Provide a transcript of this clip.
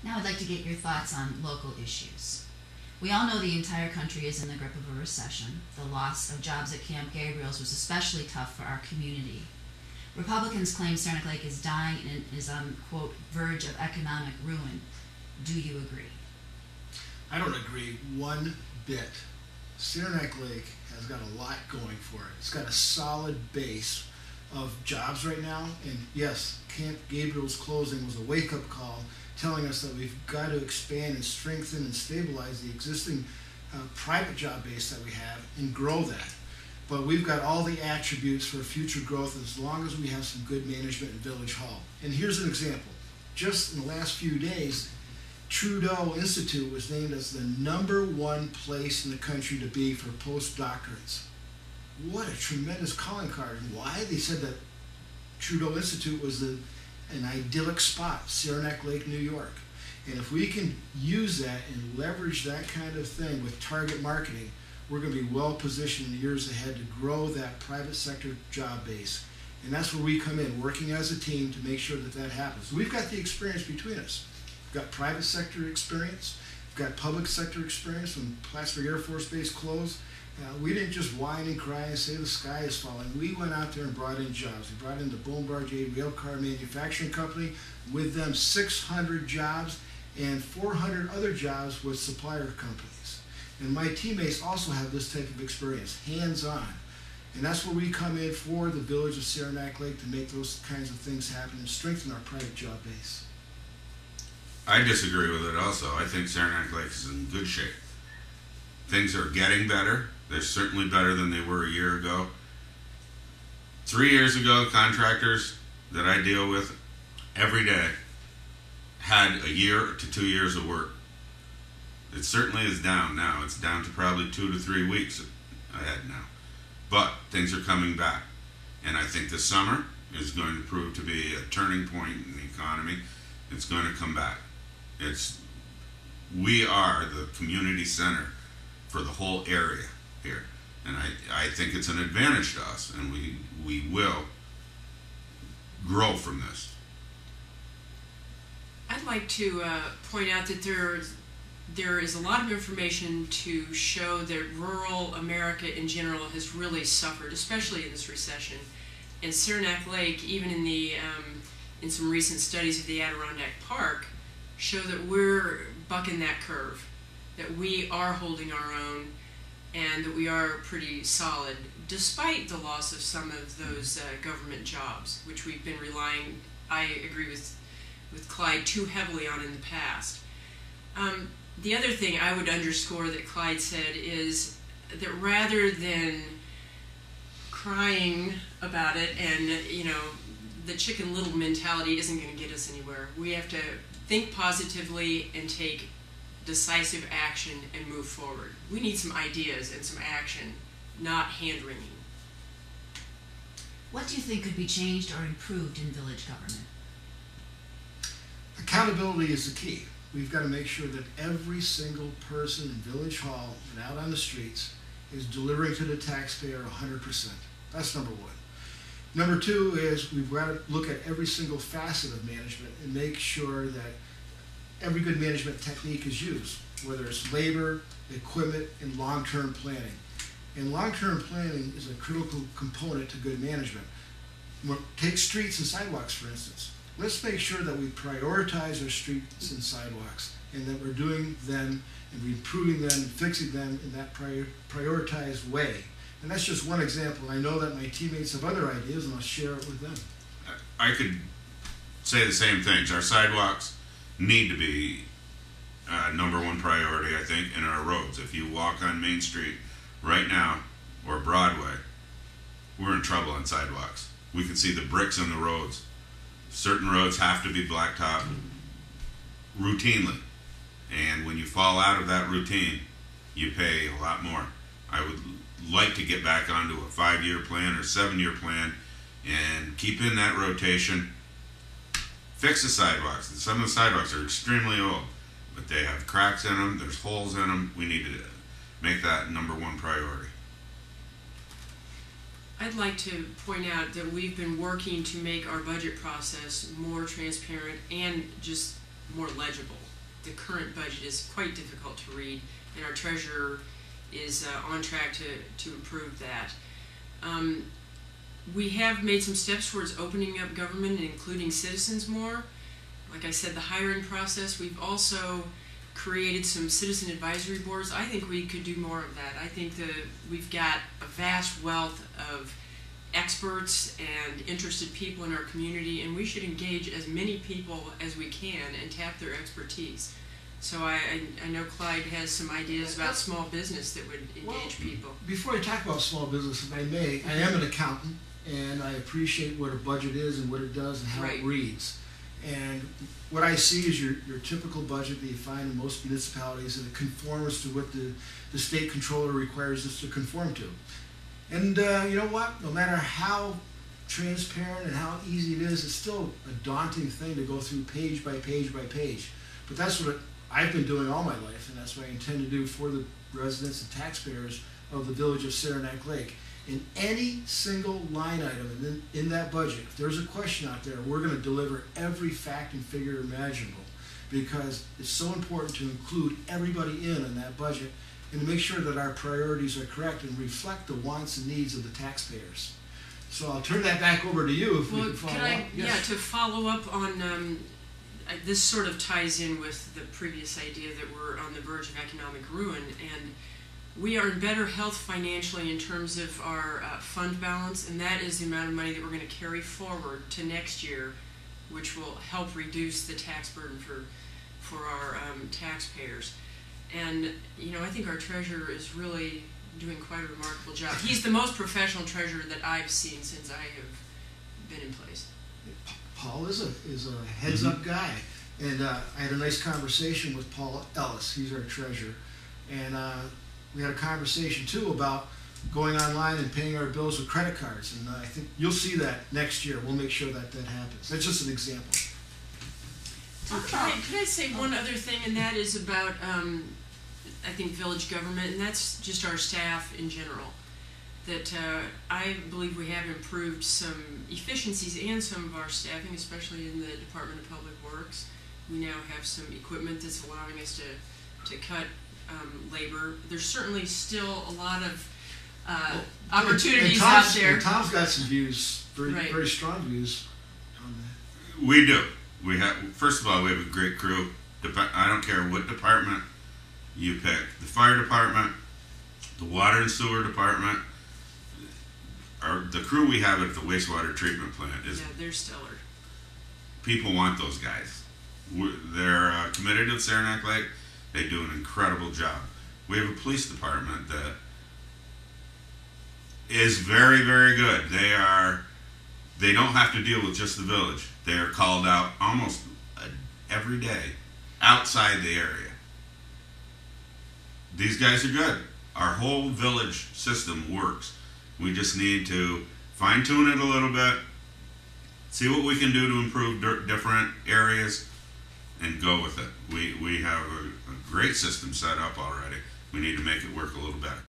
Now I'd like to get your thoughts on local issues. We all know the entire country is in the grip of a recession. The loss of jobs at Camp Gabriel's was especially tough for our community. Republicans claim Saranac Lake is dying and is on, quote, verge of economic ruin. Do you agree? I don't agree one bit. Saranac Lake has got a lot going for it. It's got a solid base of jobs right now, and yes, Camp Gabriel's closing was a wake-up call telling us that we've got to expand and strengthen and stabilize the existing private job base that we have and grow that. But we've got all the attributes for future growth as long as we have some good management in Village Hall. And here's an example. Just in the last few days, Trudeau Institute was named as the #1 place in the country to be for postdoctorates. What a tremendous calling card. And why? They said that Trudeau Institute was an idyllic spot, Saranac Lake, New York. And if we can use that and leverage that kind of thing with target marketing, we're going to be well positioned in the years ahead to grow that private sector job base. And that's where we come in, working as a team to make sure that that happens. We've got the experience between us. We've got private sector experience. We've got public sector experience when Plattsburgh Air Force Base closed. We didn't just whine and cry and say the sky is falling. We went out there and brought in jobs. We brought in the Bombardier Railcar Manufacturing Company, with them 600 jobs and 400 other jobs with supplier companies. And my teammates also have this type of experience, hands-on. And that's where we come in for the village of Saranac Lake to make those kinds of things happen and strengthen our private job base. I disagree with it also. I think Saranac Lake is in good shape. Things are getting better. They're certainly better than they were a year ago. 3 years ago, contractors that I deal with every day had a year to 2 years of work. It certainly is down now. It's down to probably 2 to 3 weeks ahead now. But things are coming back. And I think this summer is going to prove to be a turning point in the economy. It's going to come back. We are the community center for the whole area here. And I think it's an advantage to us, and we will grow from this. I'd like to point out that there is a lot of information to show that rural America in general has really suffered, especially in this recession. And Saranac Lake, even in some recent studies of the Adirondack Park, show that we're bucking that curve, that we are holding our own, and that we are pretty solid, despite the loss of some of those government jobs, which we've been relying, I agree with Clyde, too heavily on in the past. The other thing I would underscore that Clyde said is that rather than crying about it and, the Chicken Little mentality isn't going to get us anywhere. We have to think positively and take decisive action and move forward. We need some ideas and some action, not hand-wringing. What do you think could be changed or improved in village government? Accountability is the key. We've got to make sure that every single person in Village Hall and out on the streets is delivering to the taxpayer 100%. That's number one. Number two is we've got to look at every single facet of management and make sure that every good management technique is used, whether it's labor, equipment, and long-term planning. And long-term planning is a critical component to good management. Take streets and sidewalks, for instance. Let's make sure that we prioritize our streets and sidewalks and that we're doing them and improving them and fixing them in that prioritized way. And that's just one example. I know that my teammates have other ideas, and I'll share it with them. I could say the same things. Our sidewalks need to be #1 priority, I think, in our roads. If you walk on Main Street right now or Broadway, we're in trouble on sidewalks. We can see the bricks on the roads. Certain roads have to be blacktop routinely. And when you fall out of that routine, you pay a lot more. I would like to get back onto a 5-year plan or 7-year plan and keep in that rotation. Fix the sidewalks. Some of the sidewalks are extremely old, but they have cracks in them, there's holes in them. We need to make that #1 priority. I'd like to point out that we've been working to make our budget process more transparent and just more legible. The current budget is quite difficult to read, and our treasurer is on track to improve that. We have made some steps towards opening up government and including citizens more. Like I said, the hiring process, we've also created some citizen advisory boards. I think we could do more of that. I think that we've got a vast wealth of experts and interested people in our community, and we should engage as many people as we can and tap their expertise. So I know Clyde has some ideas about small business that would engage people. Before I talk about small business, if I may, I am an accountant, and I appreciate what a budget is and what it does and how it reads. And what I see is your typical budget that you find in most municipalities, and it conforms to what the state controller requires us to conform to. And you know what? No matter how transparent and how easy it is, it's still a daunting thing to go through page by page by page. But that's what I've been doing all my life, and that's what I intend to do for the residents and taxpayers of the village of Saranac Lake. In any single line item in that budget, if there's a question out there, we're going to deliver every fact and figure imaginable, because it's so important to include everybody in that budget and to make sure that our priorities are correct and reflect the wants and needs of the taxpayers. So I'll turn that back over to you if we can follow up. Yes. Yeah, to follow up on this sort of ties in with the previous idea that we're on the verge of economic ruin, and we are in better health financially in terms of our fund balance, and that is the amount of money that we're going to carry forward to next year, which will help reduce the tax burden for our taxpayers. And you know, I think our treasurer is really doing quite a remarkable job. He's the most professional treasurer that I've seen since I have been in place. Paul is a heads-up guy, and I had a nice conversation with Paul Ellis. He's our treasurer, and we had a conversation too about going online and paying our bills with credit cards, and I think you'll see that next year. We'll make sure that happens. That's just an example. Could I say one other thing, and that is about I think village government, and that's just our staff in general. That I believe we have improved some efficiencies and some of our staffing, especially in the Department of Public Works. We now have some equipment that's allowing us to cut labor. There's certainly still a lot of opportunities out there. And Tom's got some views, very strong views on that. We do. We have. First of all, we have a great crew. I don't care what department you pick. The fire department, the water and sewer department, the crew we have at the wastewater treatment plant is. Yeah, they're stellar. People want those guys. They're committed to Saranac Lake. They do an incredible job. We have a police department that is very, very good. They don't have to deal with just the village. They are called out almost every day outside the area. These guys are good. Our whole village system works. We just need to fine-tune it a little bit, see what we can do to improve different areas, and go with it. We have a great system set up already. We need to make it work a little better.